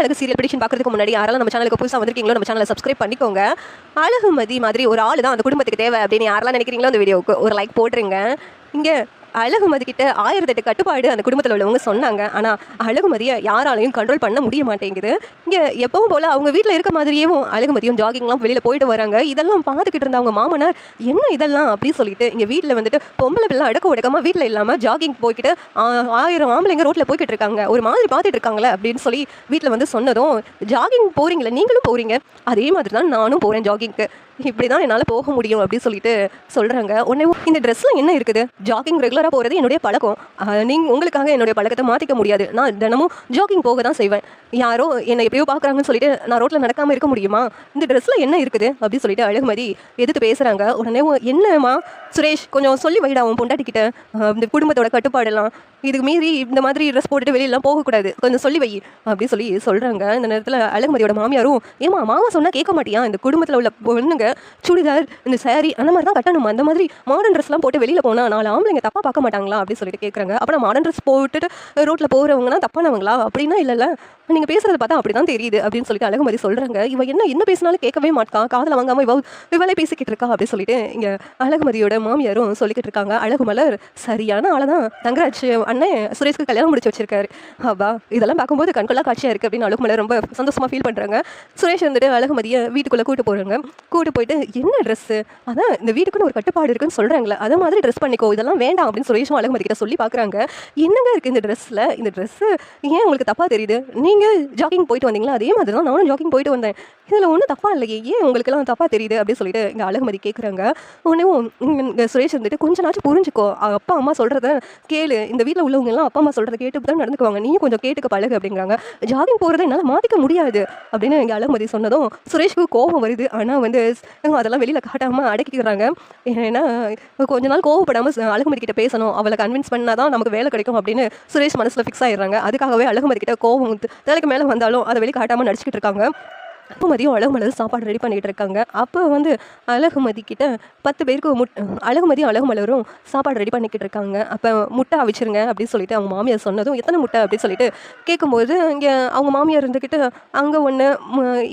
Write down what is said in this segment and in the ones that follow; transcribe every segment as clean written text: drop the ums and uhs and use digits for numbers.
அழகு serial petition பார்க்கறதுக்கு முன்னாடி யாரெல்லாம் நம்ம சேனலுக்கு புதுசாக வந்திருக்கீங்களோ நம்ம சேனலை சப்ஸ்கிரைப் பண்ணிக்கோங்க. அழகுமதி மாதிரி ஒரு ஆள் தான் அந்த குடும்பத்துக்கு தேவை அப்படின்னு யாரெல்லாம் நினைக்கிறீங்களோ அந்த வீடியோவுக்கு ஒரு லைக் போட்டுருங்க. இங்கே அழகுமதி கிட்ட 1008 கட்டுப்பாடு அந்த குடும்பத்தில் உள்ளவங்க சொன்னாங்க. ஆனால் அழகுமதியை யாராலையும் கண்ட்ரோல் பண்ண முடிய மாட்டேங்குது. இங்கே எப்பவும் போல் அவங்க வீட்டில் இருக்க மாதிரியும் அழகுமதியும் ஜாகிங்லாம் வெளியில் போயிட்டு வராங்க. இதெல்லாம் பார்த்துக்கிட்டு இருந்த அவங்க மாமனார் என்ன இதெல்லாம் அப்படின்னு சொல்லிட்டு இங்கே வீட்டில் வந்துட்டு பொம்பளை பிள்ளை அடக்க உடக்கமாக வீட்டில் இல்லாமல் ஜாகிங் போய்கிட்டு 1000 ஆம்பளைங்க ரோட்டில் போய்கிட்டு இருக்காங்க, ஒரு மாதிரி பார்த்துட்டு இருக்காங்களே அப்படின்னு சொல்லி வீட்டில் வந்து சொன்னதும், ஜாகிங் போகிறீங்களே நீங்களும் போகிறீங்க, அதே மாதிரி தான் நானும் போகிறேன் ஜாகிங்க்கு, இப்படி தான் என்னால் போக முடியும் அப்படின்னு சொல்லிட்டு சொல்கிறாங்க. உடனே இந்த ட்ரெஸ்ஸில் என்ன இருக்குது, ஜாகிங் ரெகுலராக போகிறது என்னுடைய பழக்கம், நீங்கள் உங்களுக்காக என்னுடைய பழக்கத்தை மாற்றிக்க முடியாது, நான் தினமும் ஜாகிங் போக தான் செய்வேன், யாரோ என்னை எப்படியோ பார்க்குறாங்கன்னு சொல்லிட்டு நான் ரோட்டில் நடக்காமல் இருக்க முடியுமா, இந்த ட்ரெஸ்ஸில் என்ன இருக்குது அப்படின்னு சொல்லிட்டு அழகுமதி எதிர்த்து பேசுகிறாங்க. உடனே என்னம்மா சுரேஷ் கொஞ்சம் சொல்லி வைடா உன் பொண்டாட்டிக்கிட்ட, இந்த குடும்பத்தோட கட்டுப்பாடெல்லாம் இதுக்கு மீறி இந்த மாதிரி ட்ரெஸ் போட்டுட்டு வெளியெல்லாம் போகக்கூடாது, கொஞ்சம் சொல்லி வை அப்படின்னு சொல்லி சொல்கிறாங்க. இந்த நேரத்தில் அழகுமதியோட மாமியாரும், ஏமா மாமா சொன்னால் கேட்க மாட்டியா, இந்த குடும்பத்தில் உள்ள பொண்ணுங்க சுடிதார் இந்த சாரி அந்த மாதிரி தான் கட்டணும், அந்த மாதிரி மாடர்ன் ட்ரெஸ்லாம் போட்டு வெளியில் போனால் 4 ஆம்பளைங்க தப்பாக பார்க்க மாட்டாங்களா அப்படின்னு சொல்லிட்டு கேட்குறாங்க. அப்புறம் மாடர்ன் ட்ரெஸ் போட்டுட்டு ரோட்டில் போகிறவங்கன்னா தப்பானவங்களா அப்படின்னா இல்லைல்ல, நீங்கள் பேசுகிறத பார்த்தா அப்படி தான் தெரியுது அப்படின்னு சொல்லிட்டு அழகுமதி சொல்கிறாங்க. இவ என்ன பேசினாலும் கேட்கவே மாட்டா, காதில் வாங்காமல் இவளே பேசிக்கிட்டு இருக்கா அப்படின்னு சொல்லிட்டு இங்கே அழகுமதியோட மாமியாரும் சொல்லிக்கிட்டு இருக்காங்க. அழகுமலர் சரியான ஆளை தான் தங்கராஜ் அண்ணன் சுரேஷ்க்கு கல்யாணம் முடிச்சு வச்சிருக்காரு, அப்பா இதெல்லாம் பார்க்கும்போது கண்கொள்ளா காட்சியாக இருக்குது அப்படின்னு அழகுமலர் ரொம்ப சந்தோஷமாக ஃபீல் பண்ணுறாங்க. சுரேஷ் வந்துட்டு அழகுமதியை வீட்டுக்குள்ளே கூட்டு போகிறாங்க. கூட்டு போயிட்டு என்ன ட்ரெஸ்ஸு, அதான் இந்த வீட்டுக்குன்னு ஒரு கட்டுப்பாடு இருக்குன்னு சொல்கிறாங்களே அதை மாதிரி ட்ரெஸ் பண்ணிக்கோ, இதெல்லாம் வேண்டாம் அப்படின்னு சுரேஷும் அழகுமதி கிட்ட சொல்லி பார்க்குறாங்க. என்னங்க இருக்குது இந்த ட்ரெஸ்ஸில், இந்த ட்ரெஸ்ஸு ஏன் உங்களுக்கு தப்பாக தெரியுது, நீங்கள் ஜாகிங் போயிட்டு வந்தீங்களா அதே மாதிரி தான் நானும் ஜாகிங் போயிட்டு வந்தேன், இதில் ஒன்றும் தப்பாக இல்லையே, ஏன் உங்களுக்கெல்லாம் தப்பாக தெரியுது அப்படின்னு சொல்லிட்டு இங்கே அழகுமதி கேட்குறாங்க. உடனே இங்கே சுரேஷ் வந்துட்டு கொஞ்ச நாச்சும் புரிஞ்சுக்கோ, அப்பா அம்மா சொல்கிறத கேளு, இந்த வீட்டில் உள்ளவங்க எல்லாம் அப்பா அம்மா சொல்கிறத கேட்டு தான் நடந்துக்குவாங்க, நீயும் கொஞ்சம் கேட்டுக்க பழகு அப்படிங்கிறாங்க. ஜாகிங் போகிறத என்னால் மாற்றிக்க முடியாது அப்படின்னு இங்கே அழகுமதி சொன்னதும் சுரேஷ்க்கு கோபம் வருது. ஆனால் வந்து அதெல்லாம் வெளியில் காட்டாமல் அடக்கிக்கிறாங்க. ஏன்னா கொஞ்ச நாள் கோவப்படாமல் அழகுமதி கிட்ட பேசணும், அவளை கன்வின்ஸ் பண்ணால் தான் நமக்கு வேலை கிடைக்கும் அப்படின்னு சுரேஷ் மனசில் ஃபிக்ஸ் ஆகிடுறாங்க. அதுக்காகவே அழகுமதி கிட்ட கோவம் தலைக்கு மேலே வந்தாலும் அதை வெளியே காட்டாமல் நடிச்சிக்கிட்டு இருக்காங்க. அப்போ மதியம் அழகுமலர் சாப்பாடு ரெடி பண்ணிகிட்டு இருக்காங்க. அப்போ வந்து அழகுமதி கிட்ட 10 பேருக்கு அழகுமலரும் சாப்பாடு ரெடி பண்ணிக்கிட்டு இருக்காங்க. அப்போ முட்டை அவிச்சிருங்க அப்படின்னு சொல்லிட்டு அவங்க மாமியார் சொன்னதும், எத்தனை முட்டை அப்படின்னு சொல்லிட்டு கேட்கும்போது இங்கே அவங்க மாமியார் இருந்துக்கிட்டு அங்கே ஒன்று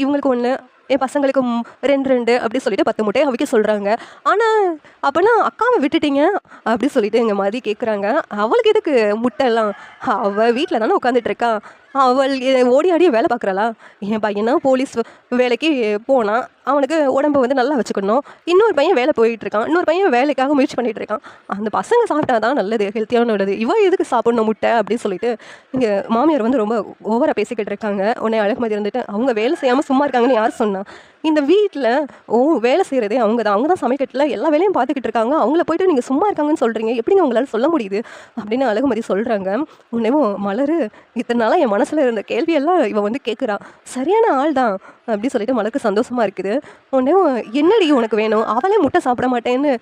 இவங்களுக்கு ஒன்று என் பசங்களுக்கு 2 அப்படி சொல்லிட்டு 10 முட்டையை அவிக்க சொல்கிறாங்க. ஆனால் அப்போனா அக்காவை விட்டுட்டீங்க அப்படி சொல்லிட்டு எங்கள் மாதிரி கேட்குறாங்க. அவளுக்கு எதுக்கு முட்டைலாம், அவள் வீட்டில் தானே உட்காந்துட்டு இருக்கா, அவள் ஓடி ஆடியே வேலை பார்க்குறாளா, என் பையனா போலீஸ் வேலைக்கு போனான், அவனுக்கு உடம்பை வந்து நல்லா வச்சுக்கணும், இன்னொரு பையன் வேலை போயிட்டுருக்கான், இன்னொரு பையன் வேலைக்காக முயற்சி பண்ணிகிட்டு இருக்கான், அந்த பசங்க சாப்பிட்டா தான் நல்லது, ஹெல்த்தியான உள்ளது, இவள் எதுக்கு சாப்பிடணும் முட்டை அப்படின்னு சொல்லிட்டு இங்கே மாமியார் வந்து ரொம்ப ஓவராக பேசிக்கிட்டு இருக்காங்க. உடனே அழகுமதி இருந்துட்டு, அவங்க வேலை செய்யாமல் சும்மா இருக்காங்கன்னு யார் சொன்னா, இந்த வீட்டில் வேலை செய்கிறதே அவங்க தான் சமைக்கட்டில் எல்லா வேலையும் பார்த்துக்கிட்டு இருக்காங்க, அவங்கள போய்ட்டு நீங்கள் சும்மா இருக்காங்கன்னு சொல்கிறீங்க, எப்படிங்க உங்களால் சொல்ல முடியுது அப்படின்னு அழகுமதி சொல்கிறாங்க. உடனேவும் மலர் இத்தனை நாளாக என் மனசில் இருந்த கேள்வியெல்லாம் இவன் வந்து கேட்குறா, சரியான ஆள் தான் அப்படி சொல்லிட்டு மலருக்கு சந்தோஷமாக இருக்குது. உடனே என்னடி உனக்கு வேணும், அவளே முட்டை சாப்பிட மாட்டேன்னு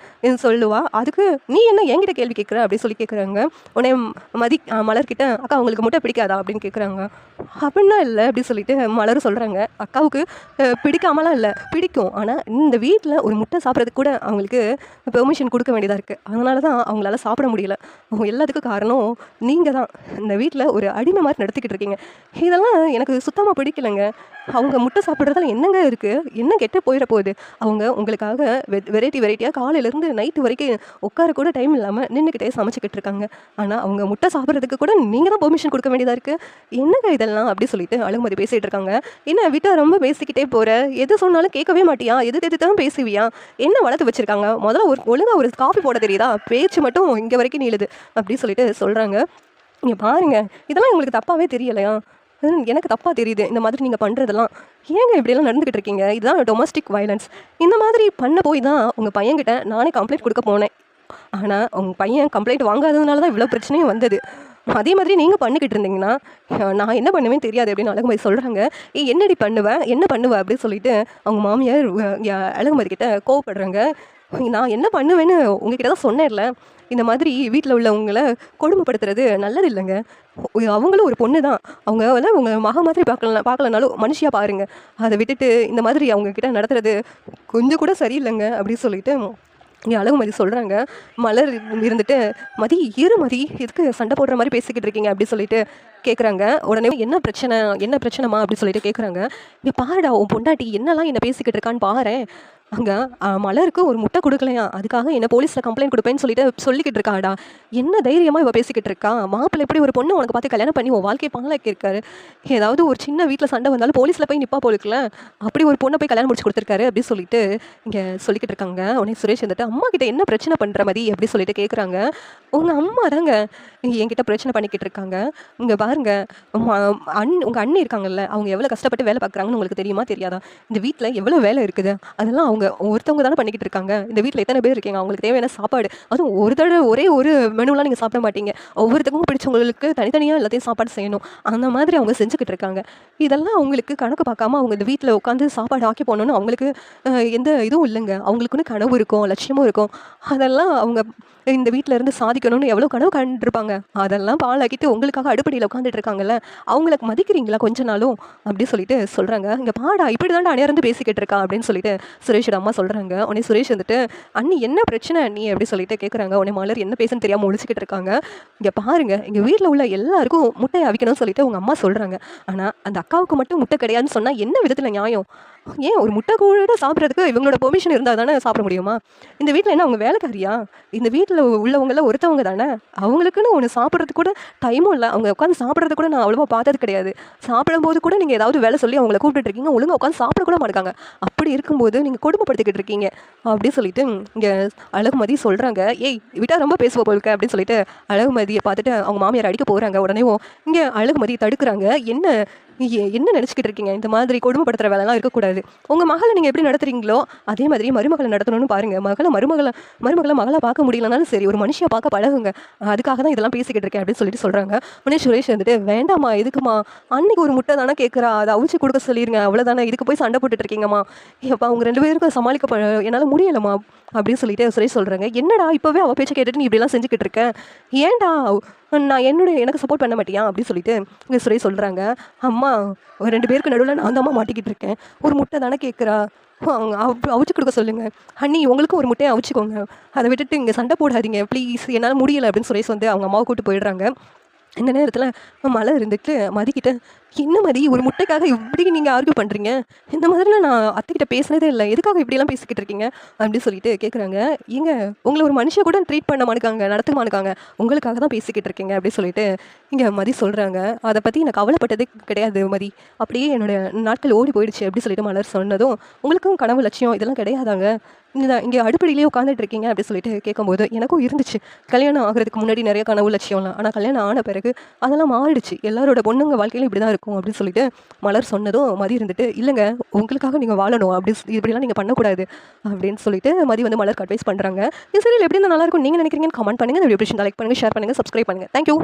சொல்லுவா, அதுக்கு நீ என்ன என்கிட்ட கேள்வி கேட்குற அப்படின்னு சொல்லி கேட்குறாங்க. உடனே மலர்கிட்ட, அக்கா உங்களுக்கு முட்டை பிடிக்காதா அப்படின்னு கேட்குறாங்க. அப்படின்னா இல்லை அப்படின்னு சொல்லிட்டு மலரும் சொல்கிறாங்க. அக்காவுக்கு பிடிக்காமலாம் இல்லை, பிடிக்கும், ஆனால் இந்த வீட்டில் ஒரு முட்டை சாப்பிட்றதுக்கு கூட அவங்களுக்கு பெர்மிஷன் கொடுக்க வேண்டியதாக இருக்குது, அதனால தான் அவங்களால சாப்பிட முடியல, எல்லாத்துக்கும் காரணம் நீங்கள் தான், இந்த வீட்டில் ஒரு அடிமை மாதிரி நடத்திக்கிட்டு இருக்கீங்க, இதெல்லாம் எனக்கு சுத்தமாக பிடிக்கலைங்க, அவங்க முட்டை சாப்பிட்றதால என்னங்க இருக்குது, என்ன கெட்டு போயிட போகுது, அவங்க உங்களுக்காக வெரைட்டியாக காலையிலேருந்து நைட்டு வரைக்கும் உட்கார கூட டைம் இல்லாமல் நின்றுக்கிட்டே சமைச்சிக்கிட்டு இருக்காங்க, ஆனால் அவங்க முட்டை சாப்பிட்றதுக்கு கூட நீங்கள் தான் பெர்மிஷன் கொடுக்க வேண்டியதாக இருக்குது, என்னங்க இதெல்லாம் அப்படி சொல்லிட்டு அழகுமதி பேசிகிட்டு இருக்காங்க. என்ன விட்டால் ரொம்ப பேசிக்கிட்டே போகிற, எது சொன்னாலும் கேட்கவே மாட்டியா, எது தான் பேசுவியா, என்ன வளர்த்து வச்சுருக்காங்க, முதல்ல ஒழுங்காக ஒரு காஃபி போட தெரியுதா, பேச்சு மட்டும் இங்கே வரைக்கும் நீளுது அப்படி சொல்லிட்டு சொல்கிறாங்க. இங்கே பாருங்கள், இதெல்லாம் உங்களுக்கு தப்பாகவே தெரியலையா, எனக்கு தப்பாக தெரியுது இந்த மாதிரி நீங்கள் பண்ணுறதெல்லாம், ஏங்க இப்படியெல்லாம் நடந்துக்கிட்டு இருக்கீங்க, இதுதான் டொமஸ்டிக் வயலன்ஸ், இந்த மாதிரி பண்ண போய் தான் உங்கள் பையன்கிட்ட நானே கம்ப்ளைண்ட் கொடுக்க போனேன், ஆனால் உங்கள் பையன் கம்ப்ளைண்ட் வாங்காததுனால தான் இவ்வளோ பிரச்சனையும் வந்தது, அதே மாதிரி நீங்கள் பண்ணிக்கிட்டு இருந்தீங்கன்னா நான் என்ன பண்ணுவேன் தெரியாது அப்படின்னு அழகுமதி சொல்கிறாங்க. என்னடி என்ன பண்ணுவேன் அப்படின்னு சொல்லிட்டு அவங்க மாமியார் அழகுமதி கிட்ட கோவப்படுறாங்க. நான் என்ன பண்ணுவேன்னு உங்ககிட்ட தான் சொன்னேன்ல, இந்த மாதிரி வீட்டில் உள்ளவங்களை கொடுமைப்படுத்துறது நல்லது இல்லைங்க, அவங்களும் ஒரு பொண்ணு தான், அவங்க உங்கள் மக மாதிரி பார்க்கலனாலும் மனுஷியாக பாருங்கள், அதை விட்டுட்டு இந்த மாதிரி அவங்கக்கிட்ட நடத்துறது கொஞ்சம் கூட சரியில்லைங்க அப்படின்னு சொல்லிட்டு இங்கே அழகுமதி சொல்கிறாங்க. மலர் இருந்துட்டு, மதி எதுக்கு சண்டை போடுற மாதிரி பேசிக்கிட்டு இருக்கீங்க அப்படி சொல்லிட்டு கேட்குறாங்க. உடனே என்ன பிரச்சனை? என்ன பிரச்சனைம்மா? அப்படின்னு சொல்லிட்டு கேட்குறாங்க. "இங்க பாருடா உன் பொண்டாட்டி என்னலாம் என்ன பேசிக்கிட்டு இருக்கான்னு பாரேன். அங்க மலருக்கு ஒரு முட்டை குடுக்கலையாம். அதுக்காக என்ன போலீஸ்ல கம்ப்ளைண்ட் குடுப்பேன்னு சொல்லிக்கிட்டு இருக்காடா. என்ன தைரியமா இவ பேசிக்கிட்டு இருக்கா? மாப்பிள்ளை இப்படி ஒரு பொண்ண உனக்கு பார்த்து கல்யாணம் பண்ணி உன் வாழ்க்கைய பாழாக்கியிருக்காரு. ஏதாவது ஒரு சின்ன வீட்ல சண்டை வந்தாலும் போலீஸ்ல போய் நிப்பா போலுக்குல. அப்படி ஒரு பொண்ண போய் கல்யாணம் முடிச்சு குடுத்துருக்காரு." அப்படின்னு சொல்லிட்டு இங்க சொல்லிக்கிட்டு இருக்காங்க. உடனே சுரேஷ் வந்துட்டு, "அம்மா கிட்ட என்ன பிரச்சனை பண்ற மதி?" அப்படி சொல்லிட்டு கேட்குறாங்க. "உங்க அம்மா தாங்க என்கிட்ட பிரச்சனை பண்ணிக்கிட்டு இருக்காங்க. இங்க பாருங்க, ம உங்க அண்ணி இருக்காங்கல்ல, அவங்க எவ்வளோ கஷ்டப்பட்டு வேலை பார்க்குறாங்கன்னு உங்களுக்கு தெரியுமா? தெரியாதா? இந்த வீட்ல எவ்வளோ வேலை இருக்குது. அதெல்லாம் அவங்க ஒருத்தவங்க தானே பண்ணிக்கிட்டு இருக்காங்க. இந்த வீட்ல எத்தனை பேர் இருக்கீங்க? அவங்களுக்கு தேவையான சாப்பாடு அதுவும் ஒரு தடவை ஒரே ஒரு மெனுலாம் நீங்க சாப்பிட மாட்டீங்க. ஒவ்வொருத்தருக்கும் பிடிச்சவங்களுக்கு தனித்தனியா எல்லாத்தையும் சாப்பாடு செய்யணும். அந்த மாதிரி அவங்க செஞ்சுக்கிட்டு இருக்காங்க. இதெல்லாம் அவங்களுக்கு கணக்கு பார்க்காம அவங்க இந்த வீட்ல உட்காந்து சாப்பாடு ஆக்கி போடணும்னு அவங்களுக்கு எந்த இதுவும் இல்லைங்க. அவங்களுக்குன்னு கனவு இருக்கும், லட்சியமும் இருக்கும். அதெல்லாம் அவங்க இந்த வீட்ல இருந்து சாதிக்கணும்னு எவ்வளோ கனவு கண்டிருப்பாங்க. அதெல்லாம் பாழாக்கிட்டு உங்களுக்காக அடுப்படியில உட்காந்துட்டு இருக்காங்கல்ல, அவங்களுக்கு மதிக்கிறீங்களா கொஞ்ச நாளும்?" அப்படி சொல்லிட்டு சொல்றாங்க. "இங்க பாடா இப்படி தான்டா அணியார்ந்து பேசிக்கிட்டு இருக்கா." அப்படின்னு சொல்லிட்டு சுரேஷோட அம்மா சொல்றாங்க. உடனே சுரேஷ் வந்துட்டு, "அண்ணி என்ன பிரச்சனை அண்ணி?" அப்படி சொல்லிட்டு கேட்குறாங்க. உடனே மலர் என்ன பேசுன்னு தெரியாம முழிச்சுக்கிட்டு இருக்காங்க. "இங்க பாருங்க, எங்க வீட்ல உள்ள எல்லாருக்கும் முட்டைய அவிக்கணும்னு சொல்லிட்டு உங்க அம்மா சொல்றாங்க. ஆனா அந்த அக்காவுக்கு மட்டும் முட்டை கிடையாதுன்னு சொன்னா என்ன விதத்துல நியாயம்? ஏன் ஒரு முட்டை கூட சாப்பிட்றதுக்கு இவங்களோட பெர்மிஷன் இருந்தா தானே சாப்பிட முடியுமா? இந்த வீட்ல என்ன அவங்க வேலைக்காரியா? இந்த வீட்ல உள்ளவங்கல ஒருத்தவங்க தானே. அவங்களுக்குன்னு ஒண்ணு சாப்பிட்றதுக்கு கூட டைமும் இல்ல. அவங்க உட்காந்து சாப்பிட்றது கூட நான் அவ்வளவா பார்த்தது கிடையாது. சாப்பிடும்போது கூட நீங்க ஏதாவது வேலை சொல்லி அவங்கள கூப்பிட்டுட்டு இருக்கீங்க. ஒழுங்கா உட்காந்து சாப்பிட கூட மாட்டேங்காங்க. அப்படி இருக்கும்போது நீங்க கொடுமைப்படுத்திக்கிட்டு இருக்கீங்க." அப்படி சொல்லிட்டு இங்க அழகுமதி சொல்றாங்க. "ஏய் விட்டா ரொம்ப பேசுவ போல இருக்க." அப்படின்னு சொல்லிட்டு அழகுமதியை பார்த்துட்டு அவங்க மாமியார் அடிக்க போறாங்க. உடனேவும் இங்க அழகுமதி தடுக்குறாங்க. என்ன நினச்சிக்கிட்டு இருக்கீங்க? இந்த மாதிரி கொடுமைப்படுத்துற வேலைலாம் இருக்கக்கூடாது. உங்க மகள நீங்க எப்படி நடத்துறீங்களோ, அதே மாதிரி மருமகள நடத்தணும்னு பாருங்க. மருமகள மகளா பார்க்க முடியலனாலும் சரி, ஒரு மனுஷியா பார்க்க பழகுங்க. அதுக்காக தான் இதெல்லாம் பேசிக்கிட்டு இருக்கேன்." அப்படின்னு சொல்லிட்டு சொல்றாங்க. உடனே சுரேஷ் வந்துட்டு, "வேண்டாம்மா, எதுக்குமா? அன்னைக்கு ஒரு முட்டை தானே கேட்குறா. அத அவிச்சு குடுக்க சொல்லிருங்க. அவ்வளோதானே. இதுக்கு போய் சண்டை போட்டுட்டு இருக்கீங்கம்மா. எப்பா அவங்க 2 பேருக்கும் சமாளிக்க என்னால முடியலம்மா." அப்படின்னு சொல்லிட்டு சுரேஷ் சொல்றாங்க. "என்னடா இப்பவே அவ பேச்ச கேட்டுட்டு நீ இப்படிலாம் செஞ்சுக்கிட்டு இருக்க? ஏன்டா நான் எனக்கு சப்போர்ட் பண்ண மாட்டியா?" அப்படின்னு சொல்லிட்டு இங்க சுரேஷ் சொல்றாங்க. "அம்மா 2 பேருக்கு நடுவுல நான் தாம்மா மாட்டிக்கிட்டு இருக்கேன். ஒரு முட்டை தானே கேட்குறா. அவங்க அவிச்சு கொடுக்க சொல்லுங்க. அண்ணி உங்களுக்கும் ஒரு முட்டையை அவிச்சுக்கோங்க. அதை விட்டுட்டு இங்கே சண்டை போடாதீங்க ப்ளீஸ். என்னால் முடியலை." அப்படின்னு சுரேஷ் வந்து அவங்க அம்மாவை கூட்டு போயிடுறாங்க. இந்த நேரத்தில் மலர் இருந்துட்டு மதிக்கிட்ட, "என்ன மதி ஒரு முட்டைக்காக இப்படி நீங்கள் ஆர்கியூ பண்ணுறீங்க? இந்த மாதிரிலாம் நான் அத்தைக்கிட்ட பேசினதே இல்லை. எதுக்காக இப்படிலாம் பேசிக்கிட்டு இருக்கீங்க?" அப்படின்னு சொல்லிட்டு கேட்குறாங்க. "ஏங்க உங்களை ஒரு மனுஷிய கூட ட்ரீட் பண்ண மாட்டுக்காங்க, நடத்த மாட்டுக்காங்க. உங்களுக்காக தான் பேசிக்கிட்டு இருக்கீங்க." அப்படின்னு சொல்லிட்டு இங்கே மதி சொல்கிறாங்க. "அதை பற்றி எனக்கு கவலைப்பட்டதே கிடையாது மதி. அப்படியே என்னோட நாட்கள் ஓடி போயிடுச்சு." அப்படி சொல்லிட்டு மலர் சொன்னதும், "உங்களுக்கும் கனவு லட்சியம் இதெல்லாம் கிடையாதாங்க? இங்கே அடுப்படியிலேயே உட்காந்துட்டு இருக்கீங்க." அப்படி சொல்லிட்டு கேட்கும்போது எனக்கும் இருந்துச்சு. கல்யாணம் ஆகிறதுக்கு முன்னாடி நிறைய கனவு லட்சியம்லாம். ஆனால் கல்யாணம் ஆன பிறகு அதெல்லாம் மாறிடுச்சு. எல்லாரோட பொண்ணுங்க வாழ்க்கையில இப்படி தான் இருக்கும்." அப்படின்னு சொல்லிட்டு மலர் சொன்னதும் மதி இருந்துட்டு, "இல்லைங்க உங்களுக்காக நீங்கள் வாழணும். இப்படிலாம் நீங்கள் பண்ணக்கூடாது." அப்படின்னு சொல்லிட்டு மதி வந்து மலருக்கு அட்வைஸ் பண்ணுறாங்க. இந்த சீரியல் எப்படி இருந்தால் நல்லாயிருக்கும் நீங்கள் நினைக்கிறீங்கன்னு கமெண்ட் பண்ணுங்கள். இந்த வீடியோ பிடிச்சிருந்தா லைக் பண்ணுங்கள், ஷேர் பண்ணுங்கள், சப்ஸ்கிரைப் பண்ணுங்கள். தேங்க்யூ.